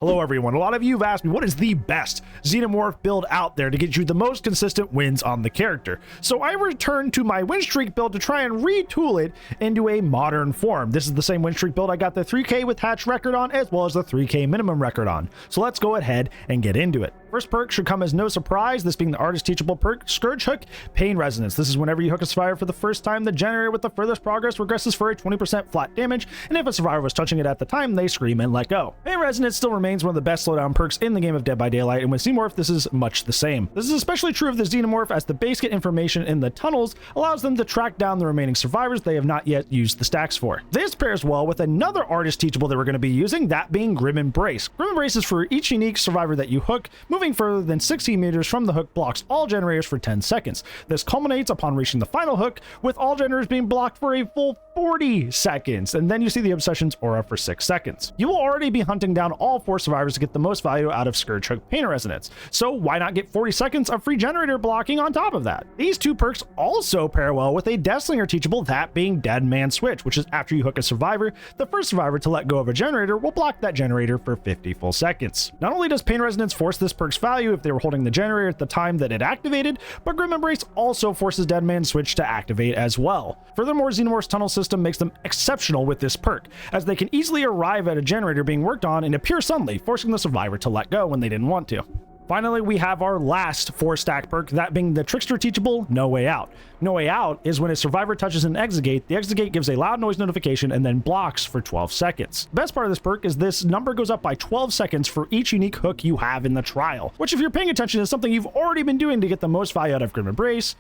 Hello everyone, a lot of you have asked me what is the best Xenomorph build out there to get you the most consistent wins on the character. So I returned to my win streak build to try and retool it into a modern form. This is the same win streak build I got the 3K with hatch record on as well as the 3K minimum record on. So let's go ahead and get into it. First perk should come as no surprise, this being the artist teachable perk, Scourge Hook, Pain Resonance. This is whenever you hook a survivor for the first time, the generator with the furthest progress regresses for a 20% flat damage, and if a survivor was touching it at the time, they scream and let go. Pain Resonance still remains one of the best slowdown perks in the game of Dead by Daylight, and with Xenomorph this is much the same. This is especially true of the Xenomorph as the base kit information in the tunnels allows them to track down the remaining survivors they have not yet used the stacks for. This pairs well with another artist teachable that we're going to be using, that being Grim Embrace. Grim Embrace is for each unique survivor that you hook. Moving further than 60 meters from the hook blocks all generators for 10 seconds. This culminates upon reaching the final hook, with all generators being blocked for a full 40 seconds, and then you see the Obsession's aura for 6 seconds. You will already be hunting down all 4 survivors to get the most value out of Scourge Hook Pain Resonance, so why not get 40 seconds of free generator blocking on top of that? These 2 perks also pair well with a Deathslinger teachable, that being Dead Man Switch, which is after you hook a survivor, the first survivor to let go of a generator will block that generator for 50 full seconds. Not only does Pain Resonance force this perk's value if they were holding the generator at the time that it activated, but Grim Embrace also forces Dead Man Switch to activate as well. Furthermore, Xenomorph's tunnel system makes them exceptional with this perk, as they can easily arrive at a generator being worked on and appear suddenly, forcing the survivor to let go when they didn't want to. Finally, we have our last 4-stack perk, that being the Trickster teachable, No Way Out. No Way Out is when a survivor touches an exit gate, the exit gate gives a loud noise notification and then blocks for 12 seconds. The best part of this perk is this number goes up by 12 seconds for each unique hook you have in the trial, which if you're paying attention is something you've already been doing to get the most value out of Grim Embrace,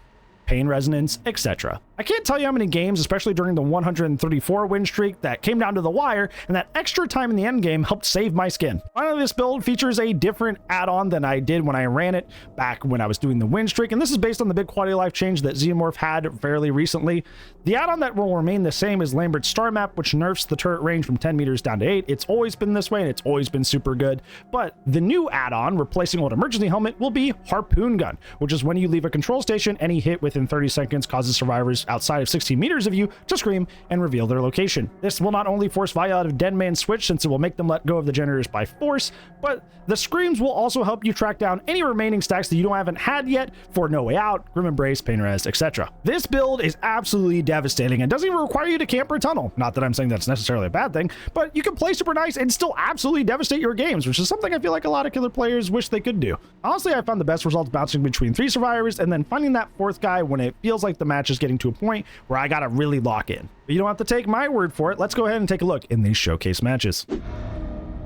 Pain Resonance, etc. I can't tell you how many games, especially during the 134 win streak, that came down to the wire, and that extra time in the end game helped save my skin. Finally, this build features a different add-on than I did when I ran it back when I was doing the win streak, and this is based on the big quality of life change that Xenomorph had fairly recently. The add-on that will remain the same is Lambert's Star Map, which nerfs the turret range from 10 meters down to 8. It's always been this way, and it's always been super good. But the new add-on, replacing old emergency helmet, will be Harpoon Gun, which is when you leave a control station, any hit within 30 seconds causes survivors outside of 16 meters of you to scream and reveal their location. This will not only force value out of Dead Man Switch, since it will make them let go of the generators by force, but the screams will also help you track down any remaining stacks that you haven't had yet for No Way Out, Grim Embrace, Pain Res, etc. This build is absolutely devastating and doesn't even require you to camp or tunnel. Not that I'm saying that's necessarily a bad thing, but you can play super nice and still absolutely devastate your games, which is something I feel like a lot of killer players wish they could do. Honestly, I found the best results bouncing between 3 survivors and then finding that 4th guy when it feels like the match is getting to a point where I gotta really lock in. But you don't have to take my word for it. Let's go ahead and take a look in these showcase matches.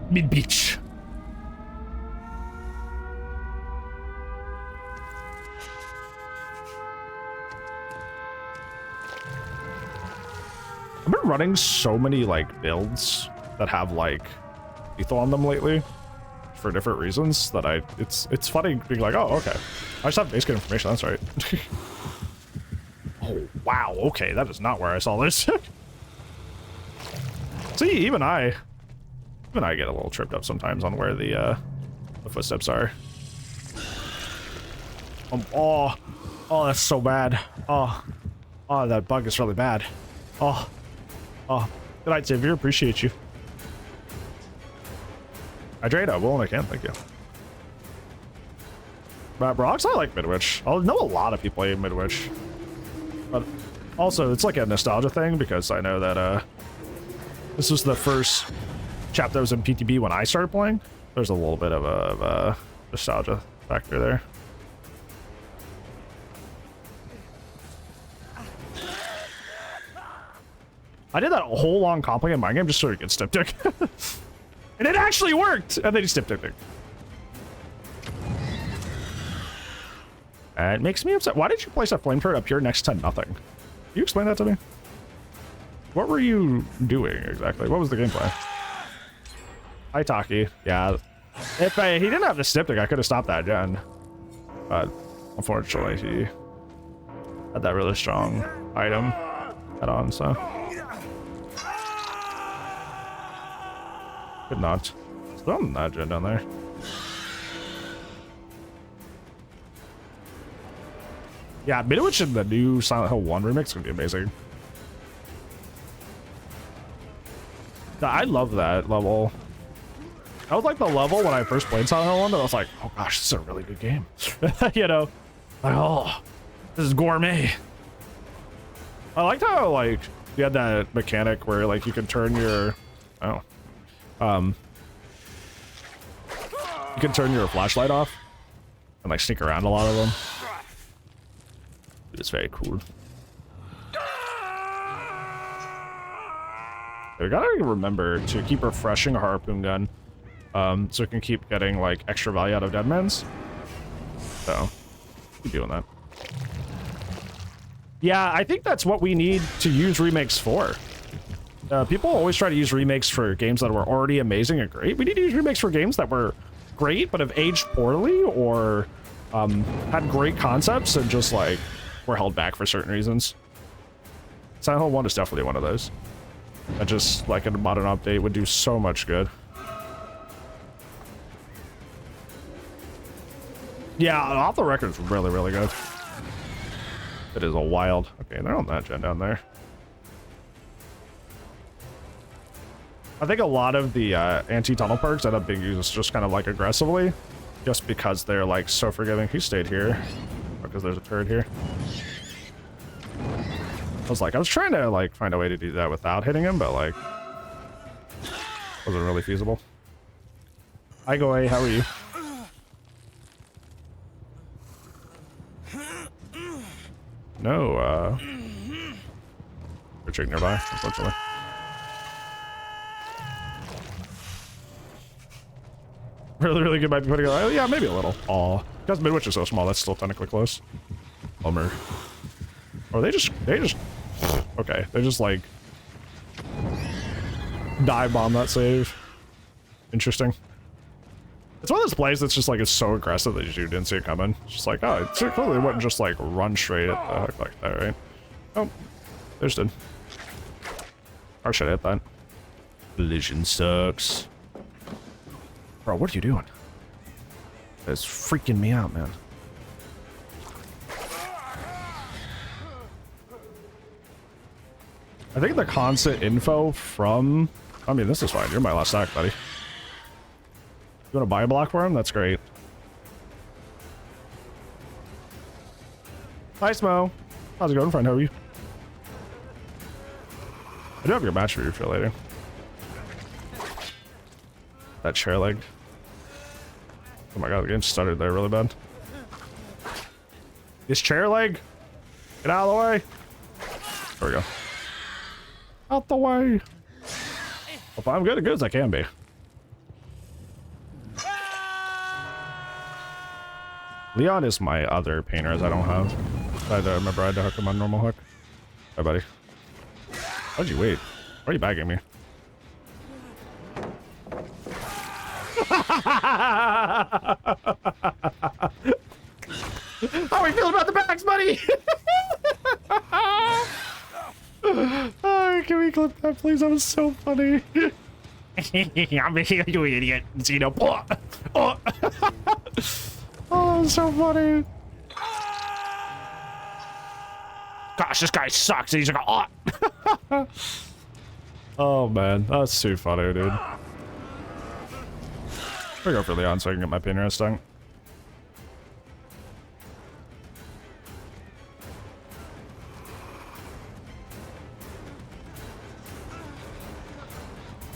Mid Beach. I've been running so many like builds that have like lethal on them lately for different reasons that it's funny being like, oh, okay, I just have base kit information, that's right. Oh, wow, okay, that is not where I saw this. See, even I get a little tripped up sometimes on where the footsteps are. Oh, that's so bad. Oh, that bug is really bad. Oh, good night, Xavier, appreciate you. Hydrate, I will and I can, thank you. But Brox, I like Midwich. I know a lot of people hate Midwich. But also, it's like a nostalgia thing, because I know that this was the first chap that was in PTB when I started playing. There's a little bit of a nostalgia factor there. I did that whole long complicated mind game just so you could step dick. And it actually worked! And they just step dick. It makes me upset. Why did you place a flame turret up here next to nothing? Can you explain that to me? What were you doing exactly? What was the gameplay? Hi, Taki. Yeah. If he didn't have the styptic, I could have stopped that gen. But unfortunately, he had that really strong item head on, so. Could not. Still on that gen down there. Yeah, Midwich in the new Silent Hill 1 remix is gonna be amazing. I love that level. That was like the level when I first played Silent Hill 1 that I was like, oh gosh, this is a really good game. You know, like, oh, this is gourmet. I liked how like you had that mechanic where like you could turn your, you can turn your flashlight off and like sneak around a lot of them. It's very cool. We gotta remember to keep refreshing a harpoon gun, so we can keep getting like extra value out of deadmans. So keep doing that. Yeah, I think that's what we need to use remakes for. People always try to use remakes for games that were already amazing and great. We need to use remakes for games that were great but have aged poorly, or had great concepts and just like were held back for certain reasons. Silent Hill 1 is definitely one of those. That just like a modern update would do so much good. Yeah, off the record's really, really good. It is a wild. Okay, they're on that gen down there. I think a lot of the anti-tunnel perks end up being used just kind of like aggressively, just because they're like so forgiving. He stayed here because there's a turret here. I was trying to like find a way to do that without hitting him, but like wasn't really feasible. Hi, Goy, how are you? No, retreat nearby, unfortunately. Really, really good. Might be putting. Oh, yeah, maybe a little. Aw, because Midwich is so small, that's still technically close. Bummer. Or they just. Okay, they just like dive bomb that save. Interesting. It's one of those plays that's just like it's so aggressive that you didn't see it coming. It's just like, oh, it clearly wouldn't just like run straight at the hook like that, right? Oh, they just did. Or should I hit that? Collision sucks. Bro, what are you doing? It's freaking me out, man. I think the constant info from... I mean, this is fine. You're my last stack, buddy. You want to buy a block for him? That's great. Hi, Smo. How's it going, friend? How are you? I do have your match for you for later. That chair leg. Oh my god, the game started there really bad. This chair leg! Get out of the way! There we go. Out the way! Well, I'm good as I can be. Leon is my other painters I don't have. I remember I had to hook him on normal hook. Hi, buddy. Why'd you wait? Why are you bagging me? How are we feeling about the bags, buddy? Oh, can we clip that, please? That was so funny. I'm here, you idiot. Xeno. Oh, that was so funny. Gosh, this guy sucks. He's like, oh. Oh man, that's too funny, dude. I'm gonna go for Leon so I can get my pin resting.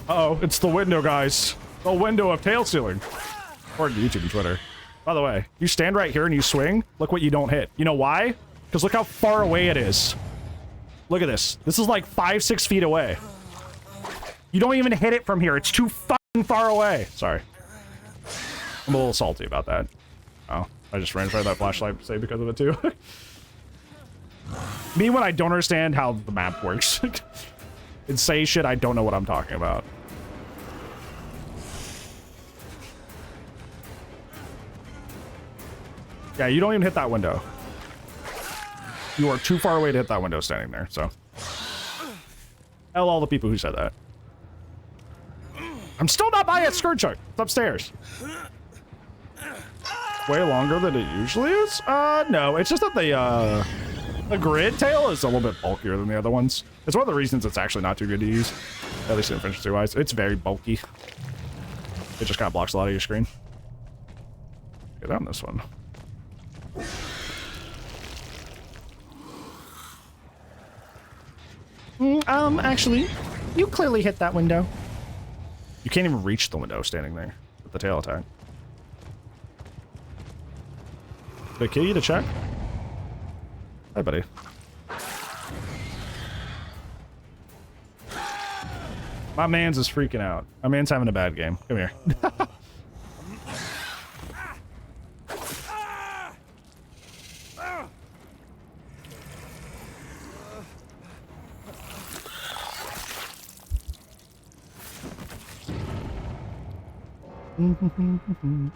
Uh-oh, it's the window, guys. The window of tail stealing. Or YouTube and Twitter. By the way, you stand right here and you swing, look what you don't hit. You know why? Because look how far away it is. Look at this. This is like 5-6 feet away. You don't even hit it from here. It's too fucking far away. Sorry. I'm a little salty about that. Oh, I just ran for that flashlight save because of it too. Me when I don't understand how the map works. And say shit I don't know what I'm talking about. Yeah, you don't even hit that window. You are too far away to hit that window standing there, so. Hell, all the people who said that. I'm still not by it, Skirt Chuck. It's upstairs. Way longer than it usually is? No, it's just that the grid tail is a little bit bulkier than the other ones. It's one of the reasons it's actually not too good to use. At least in efficiency-wise. It's very bulky. It just kind of blocks a lot of your screen. Get on this one. Actually, you clearly hit that window. You can't even reach the window standing there with the tail attack. Did I kill you to check? Hi, buddy. My man's is freaking out. My man's having a bad game. Come here.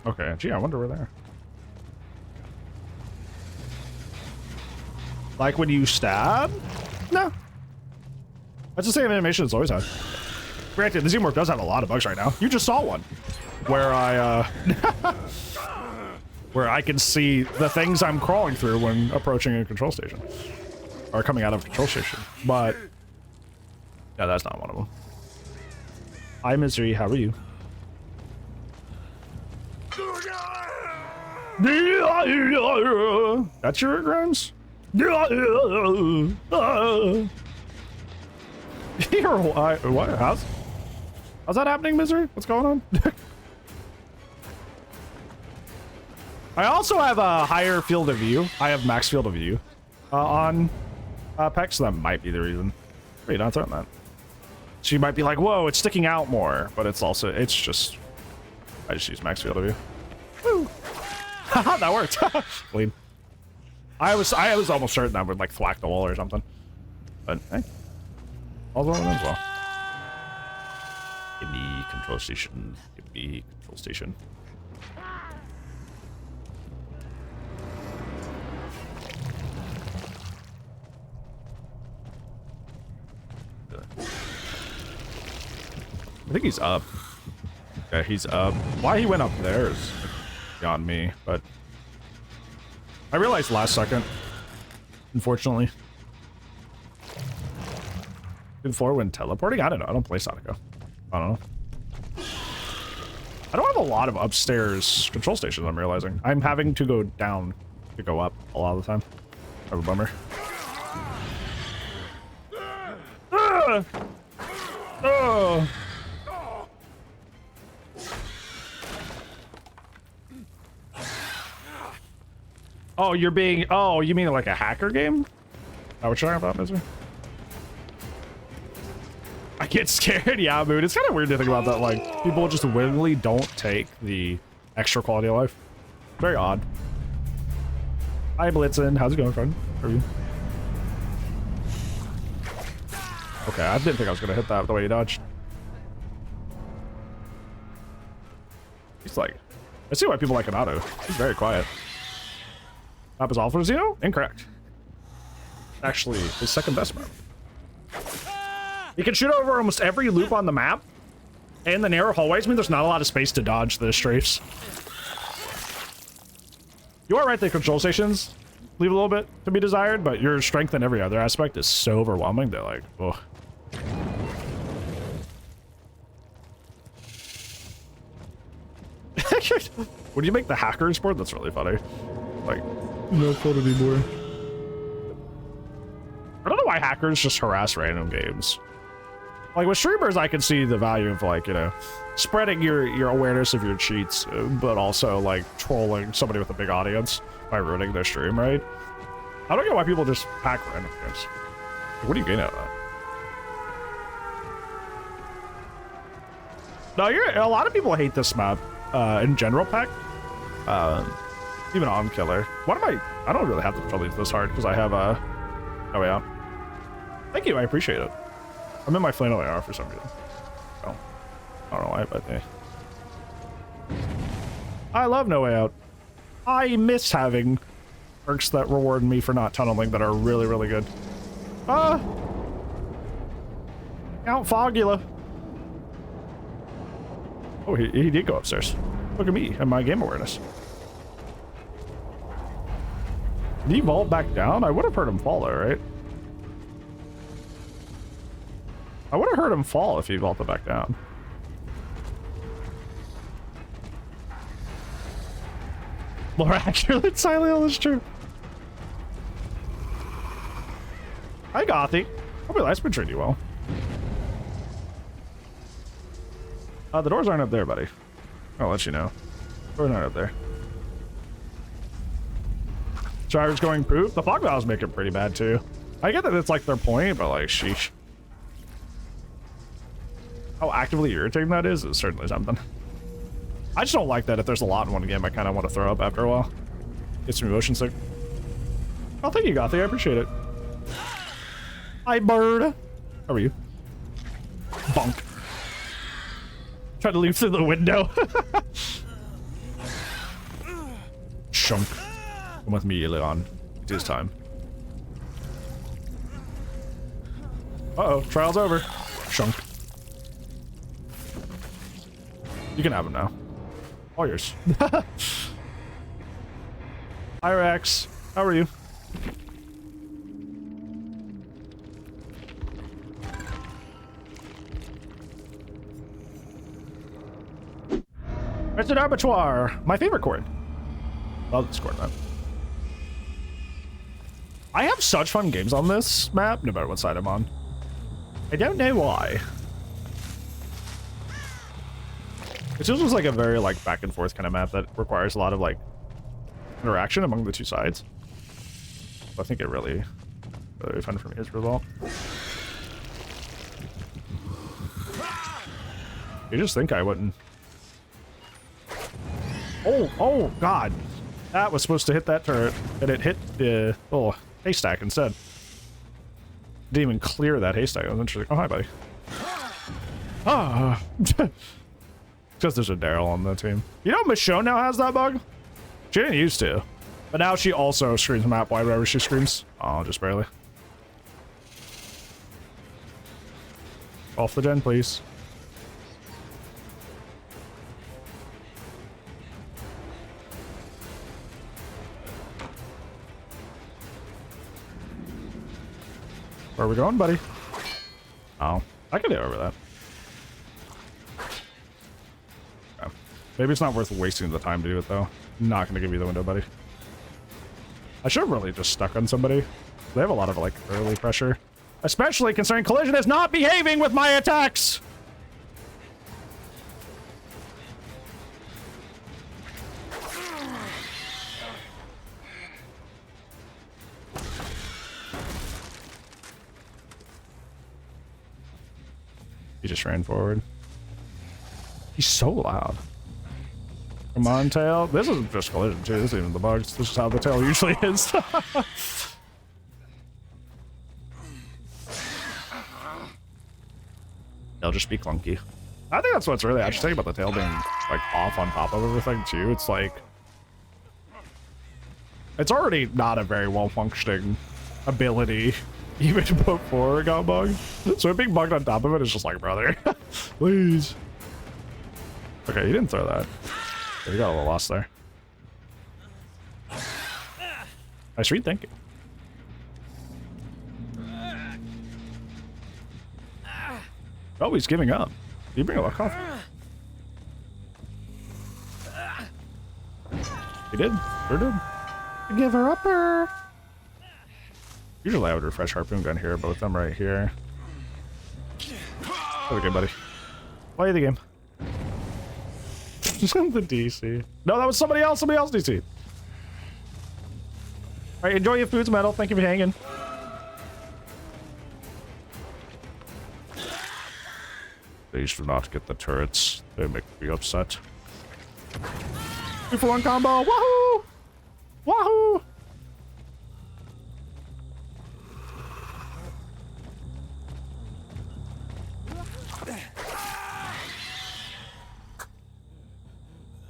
Okay, gee, I wonder where they're. Like when you stab? No. That's the same animation it's always had. Granted, the Xenomorph does have a lot of bugs right now. You just saw one. Where I, where I can see the things I'm crawling through when approaching a control station. Or coming out of a control station. But, yeah, that's not one of them. Hi, Misery, how are you? That's your groans? What? How's that happening, Misery? What's going on? I also have a higher field of view. I have max field of view on Peck, so that might be the reason. Wait, not throwing that. She might be like, whoa, it's sticking out more, but it's also, it's just, I just use max field of view. Woo! Haha, that worked. Clean. I was almost certain that would like thwack the wall or something. But hey. All's well as well. Give me control station. Give me control station. I think he's up. Yeah, he's up. Why he went up there is beyond me, but I realized last second, unfortunately. Good for when teleporting? I don't know. I don't play Sonico. I don't know. I don't have a lot of upstairs control stations, I'm realizing. I'm having to go down to go up a lot of the time. Have a bummer. Oh, you're being... Oh, you mean like a hacker game? Is that what you're talking about, Misery? I get scared, yeah, Moon. It's kind of weird to think about that, like, people just willingly don't take the extra quality of life. Very odd. Hi, Blitzen. How's it going, friend? How are you? Okay, I didn't think I was going to hit that the way you dodged. He's like... I see why people like Anato. He's very quiet. Map is all for Xeno? Incorrect. Actually, his second best map. You can shoot over almost every loop on the map, and the narrow hallways mean there's not a lot of space to dodge the strafes. You are right, the control stations leave a little bit to be desired, but your strength in every other aspect is so overwhelming, they're like, oh. Would you make the hackers board? That's really funny. Like, not fun anymore. I don't know why hackers just harass random games. Like with streamers, I can see the value of like, you know, spreading your awareness of your cheats, but also like trolling somebody with a big audience by ruining their stream, right? I don't get why people just hack random games. What do you gain out of that? No, a lot of people hate this map in general, Pack. Even on Killer. What am I don't really have to control these this hard because I have no way out. Thank you, I appreciate it. I'm in my flannel AR for some reason. Oh, I don't know why, but hey. I love No Way Out. I miss having perks that reward me for not tunneling that are really, really good. Count Fogula. Oh, he did go upstairs. Look at me and my game awareness. Did he vault back down? I would have heard him fall though, right? I would have heard him fall if he vaulted back down. more accurate than Silent, that's true. Hi, Gothy. Hope your life's been treating you well. The doors aren't up there, buddy. I'll let you know. Doors aren't up there. Driver's going poop. The fog valves make it pretty bad, too. I get that it's like their point, but like, sheesh. How actively irritating that is certainly something. I just don't like that if there's a lot in one game, I kind of want to throw up after a while. Get some motion sick. Oh, thank you, Gothy. I appreciate it. Hi, bird. How are you? Bonk. Try to leap through the window. Shunk. Come with me, Leon. It is time. Uh-oh, trial's over. Shunk. You can have him now. All yours. Hi, Rex. How are you? It's an abattoir. My favorite chord. Love this chord, man. I have such fun games on this map, no matter what side I'm on. I don't know why. It just was like a very like back and forth kind of map that requires a lot of like interaction among the two sides. So I think it really fun for me as a result. You just think I wouldn't. Oh God. That was supposed to hit that turret, and it hit the little haystack instead. Didn't even clear that haystack. That was interesting. Oh, hi, buddy. Ah. Because there's a Daryl on the team. You know Michonne now has that bug? She didn't used to. But now she also screams map wide whenever she screams. Oh, just barely. Off the gen, please. Where are we going, buddy? Oh, I can get over that. Okay. Maybe it's not worth wasting the time to do it, though. I'm not going to give you the window, buddy. I should have really just stuck on somebody. They have a lot of, like, early pressure. Especially considering Collision is not behaving with my attacks! He just ran forward. He's so loud. Come on, tail. This isn't just Collision, too. This isn't even the bugs. This is how the tail usually is. They'll just be clunky. I think that's what's really actually about the tail being like off on top of everything, too. It's like... It's already not a very well-functioning ability. Even before it got bugged. So it being bugged on top of it is just like, brother. Please. Okay, you didn't throw that. You got a little lost there. Nice read, thank you. Oh, he's giving up. Did you bring a luck off? He did. Sure did. Give her upper. Usually I would refresh Harpoon Gun here, but with them right here. Play the game, buddy. Play the game. The DC. No, that was somebody else. Somebody else DC. Alright, enjoy your foods, Metal. Thank you for hanging. Please do not get the turrets. They make me upset. 2-for-1 combo. Wahoo! Wahoo!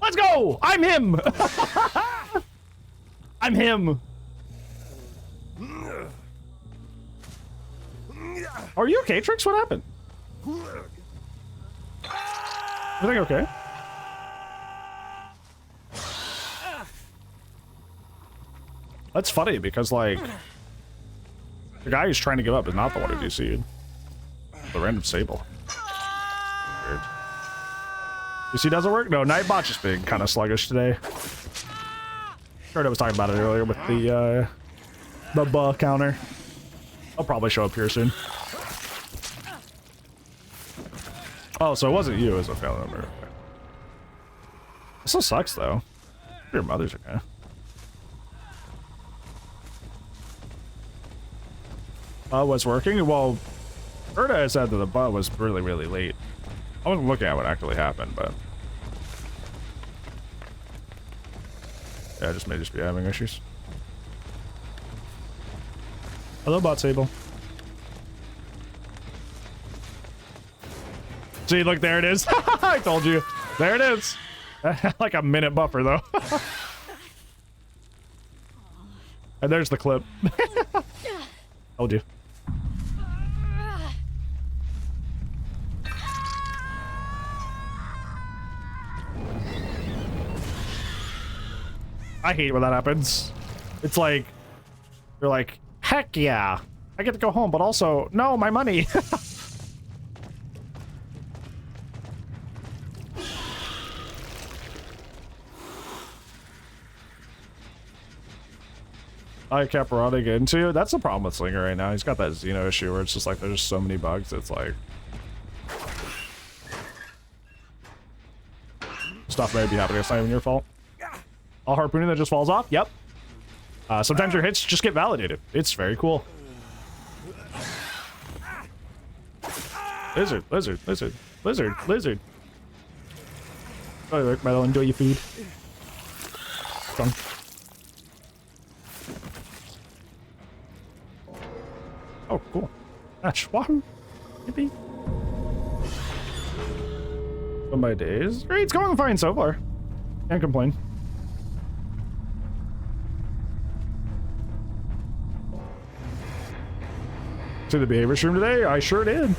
Let's go! I'm him! I'm him! Are you okay, Trix? What happened? Everything okay? That's funny because, like, the guy who's trying to give up is not the one who DC'd. The random Sable. Weird. DC doesn't work? No, Nightbot just being kind of sluggish today. Heard I was talking about it earlier with the buh counter. I'll probably show up here soon. Oh, so it wasn't you, it was a family member. Okay. It still sucks though. Your mother's okay. Was working? Well, Erda said that the butt was really, really late. I wasn't looking at what actually happened, but yeah, I just may just be having issues. Hello, bot Sable. See, look, there it is. I told you. There it is. Like a minute buffer, though. And there's the clip. Told you. I hate when that happens. It's like, you're like, heck yeah, I get to go home, but also, no, my money. I kept running into. That's the problem with Slinger right now. He's got that Xeno issue where it's just like there's just so many bugs. It's like stuff may be happening. It's not even your fault. All harpooning that just falls off. Yep. Sometimes your hits just get validated. It's very cool. Lizard, lizard, lizard, lizard, lizard. Oh, look, Metal, enjoy your food. Come. Oh, cool. Ash, wahoo. Yippee. On my days. Great, it's going fine so far. Can't complain. To the behavior stream today? I sure did.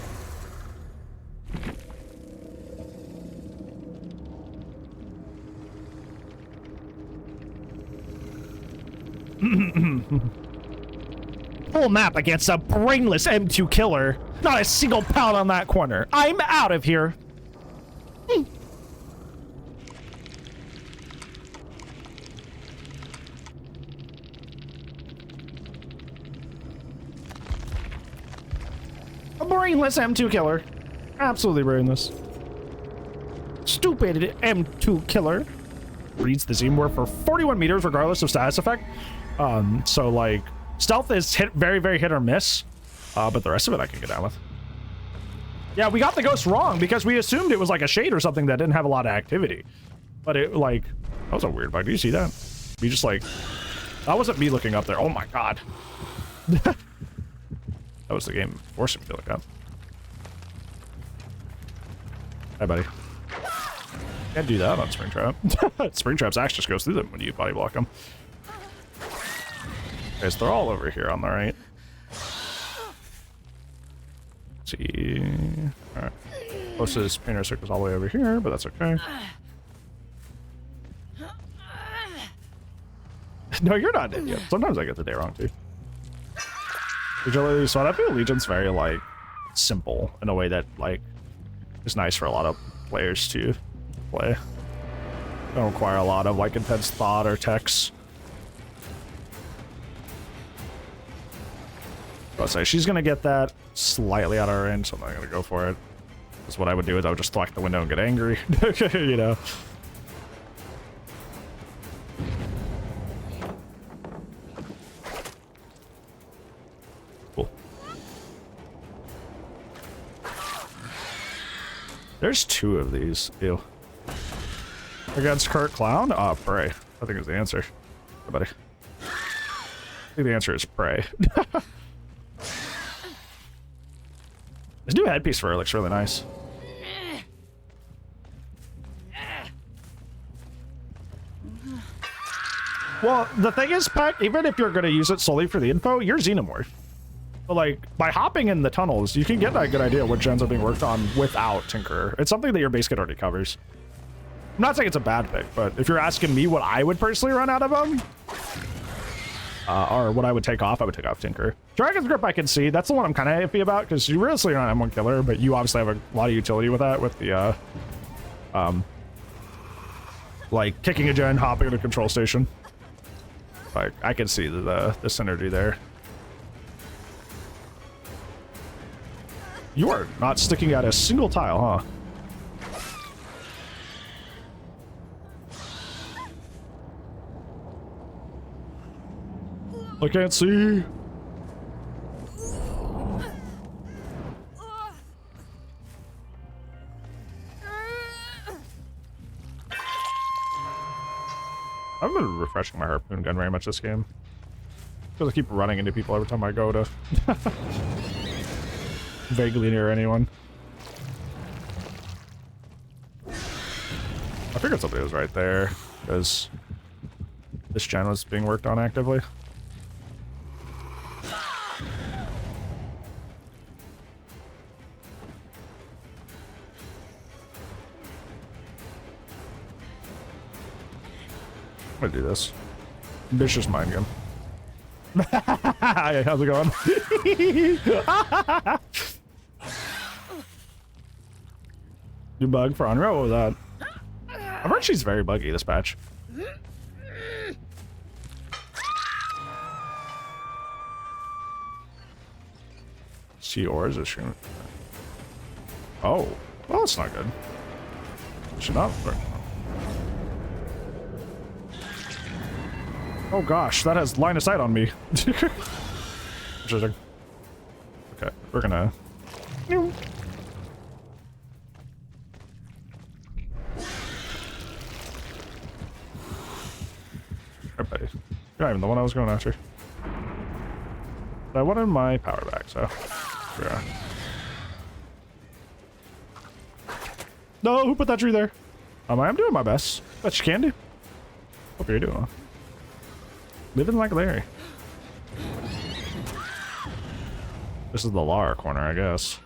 Full map against a brainless M2 killer. Not a single pound on that corner. I'm out of here. A brainless M2 killer. Absolutely brainless. Stupid M2 killer. Reads the Xenomorph for 41 meters regardless of status effect. So like stealth is very, very hit or miss. But the rest of it I can get down with. Yeah, we got the ghost wrong because we assumed it was like a shade or something that didn't have a lot of activity. But it like, that was a weird bug. Do you see that? We just like, that wasn't me looking up there. Oh my God. That was the game forcing me to look up. Hi, buddy. Can't do that on Springtrap. Springtrap's axe just goes through them when you body block them. Okay, so they're all over here on the right. Let's see. Alright. Closest painter circle's all the way over here, but that's okay. No, you're not dead yet. Sometimes I get the day wrong too. So I feel Legion's very like simple in a way that like is nice for a lot of players to play. Don't require a lot of like intense thought or text. I'll say she's gonna get that slightly out of her range, so I'm not gonna go for it. Because what I would do is I would just thwack the window and get angry. You know. Cool. There's two of these. Ew. Against Kurt Clown? Pray. I think is the answer. Hey, buddy. I think the answer is pray. This new headpiece for her looks really nice. Well, the thing is, Pat, even if you're going to use it solely for the info, you're Xenomorph. But like, by hopping in the tunnels, you can get a good idea what gens are being worked on without Tinkerer. It's something that your base kit already covers. I'm not saying it's a bad pick, but if you're asking me what I would personally run out of them, or what I would take off, I would take off Tinker. Dragon's Grip I can see. That's the one I'm kind of iffy about, because you really are on M1 killer, but you obviously have a lot of utility with that, with the, like, kicking a gen, hopping at a control station. Like, I can see the synergy there. You are not sticking out a single tile, huh? I can't see. I haven't been refreshing my harpoon gun very much this game. Because I keep running into people every time I go to vaguely near anyone. I figured something was right there, because this gen was being worked on actively. I'm gonna do this. Vicious mind game. Hey, how's it going? New bug for Unreal? What was that? I've heard she's very buggy, this patch. See ores is shooting. Oh, well, that's not good. Should not work. Oh gosh, that has line of sight on me. Interesting. Okay, we're gonna. Hey, buddy. You're not even the one I was going after. But I wanted my power back, so. Yeah. No, who put that tree there? I am doing my best. Bet you can do. Hope you're doing well. Living like Larry. This is the Lara corner, I guess.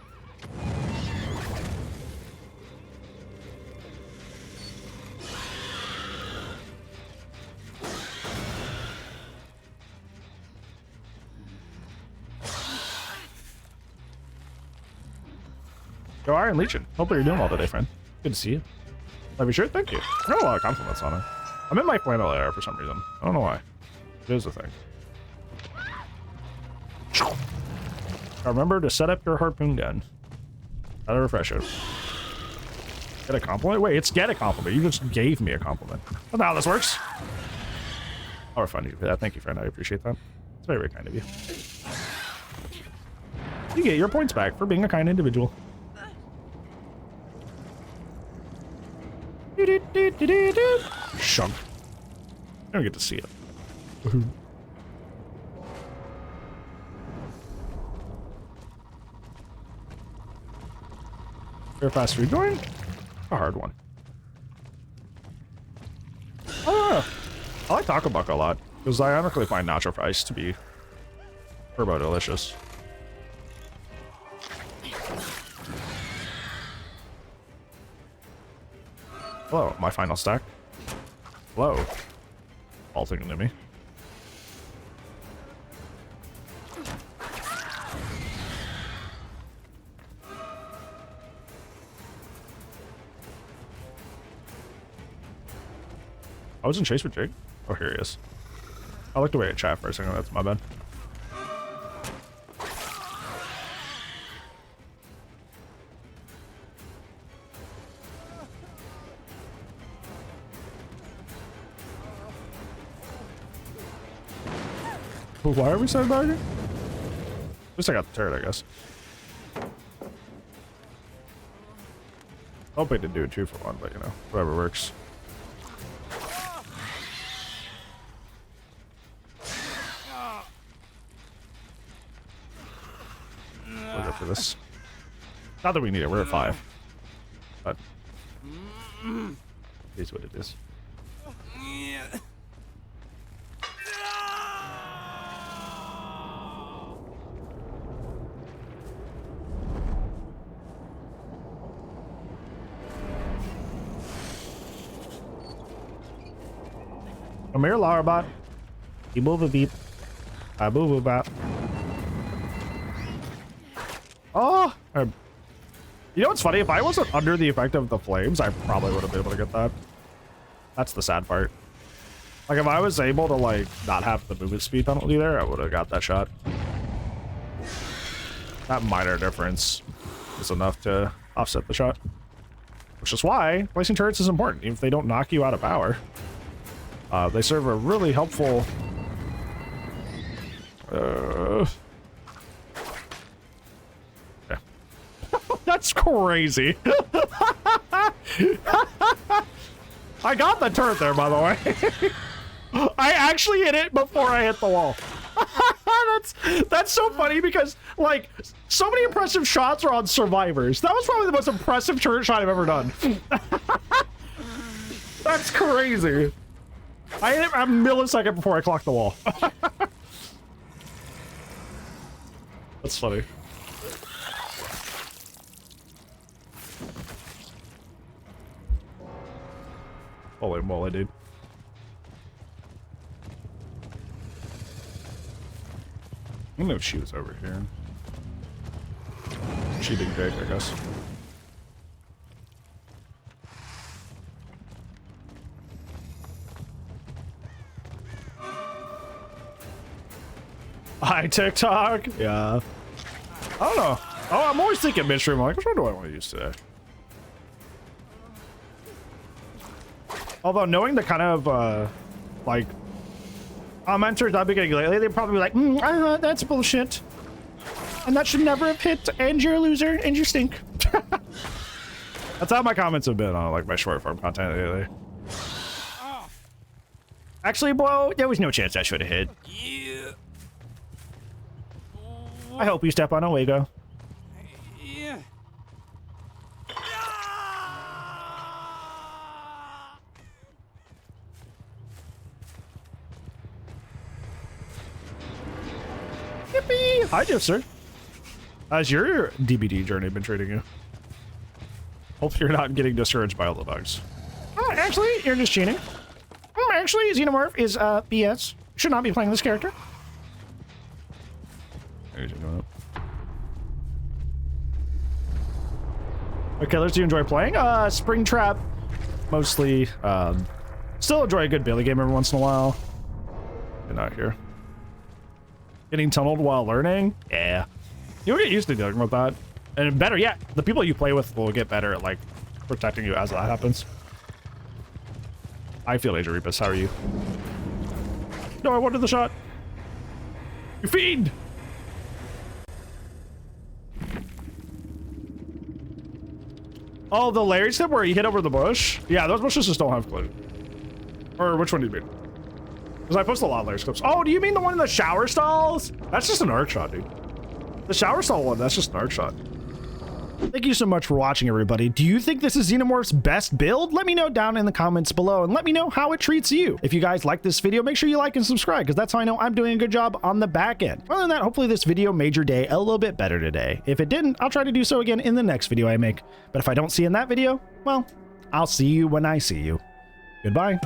Go Iron Legion. Hope you're doing well today, friend. Good to see you. Love your shirt, thank you. I got a lot of compliments on it. I'm in my flannel era for some reason. I don't know why. It is a thing. Now remember to set up your harpoon gun. Gotta refresh it. Get a compliment? Wait, it's get a compliment. You just gave me a compliment. That's not how this works. I'll refund you for that. Thank you, friend. I appreciate that. It's very, very kind of you. You get your points back for being a kind individual. Shunk. I don't get to see it. Very fast food going? A hard one. I like Taco Buck a lot, because I honestly find nacho fries to be turbo delicious. Hello, my final stack. Hello. Vaulting into me. I was in chase with Jake. Oh, here he is. I looked away at chat for a second. That's my bad. Why are we sandbagging? At least I got the turret, I guess. Hope I did do a 2-for-1, but you know, whatever works. We'll go for this. Not that we need it, we're at 5. But it is what it is. Come here, Larabot. You move a beep. I move a bop. Oh! You know what's funny? If I wasn't under the effect of the flames, I probably would have been able to get that. That's the sad part. Like if I was able to like not have the movement speed penalty there, I would have got that shot. That minor difference is enough to offset the shot. Which is why placing turrets is important, even if they don't knock you out of power. They serve a really helpful... Okay. That's crazy. I got the turret there, by the way. I actually hit it before I hit the wall. That's so funny because, like, so many impressive shots are on survivors. That was probably the most impressive turret shot I've ever done. That's crazy. I hit it a millisecond before I clocked the wall. That's funny. Holy moly, dude. I don't know if she was over here. She did great, I guess. Hi, TikTok. Yeah. I don't know. Oh, I'm always thinking midstream. I'm like, which one do I want to use today? Although knowing the kind of like commenters I've been getting lately, they'd probably be like, that's bullshit. And that should never have hit, and you're a loser, and you stink. That's how my comments have been on like my short form content lately. Actually, bro, there was no chance that should have hit. Yeah. I hope you step on a Wago. Yeah. Yippee! Hi, Jeff, sir. How's your DBD journey been treating you? Hope you're not getting discouraged by all the bugs. Actually, you're just cheating. Actually, Xenomorph is BS. Should not be playing this character. What killers do you enjoy playing? Springtrap, mostly. Still enjoy a good Billy game every once in a while. Get out here. Getting tunneled while learning? Yeah. You'll get used to dealing with that. And better yet, the people you play with will get better at, like, protecting you as that happens. I feel Age of Rebus. How are you? No, I wanted the shot. You feed! Oh, the Larry step where he hit over the bush? Yeah, those bushes just don't have clue. Or which one do you mean? Because I posted a lot of Larry clips. Oh, do you mean the one in the shower stalls? That's just an arc shot, dude. The shower stall one, that's just an arc shot. Thank you so much for watching, everybody. Do you think this is Xenomorph's best build? Let me know down in the comments below, and let me know how it treats you. If you guys like this video, make sure you like and subscribe, because that's how I know I'm doing a good job on the back end. Other than that, hopefully this video made your day a little bit better today. If it didn't, I'll try to do so again in the next video I make. But if I don't see you in that video, well, I'll see you when I see you. Goodbye.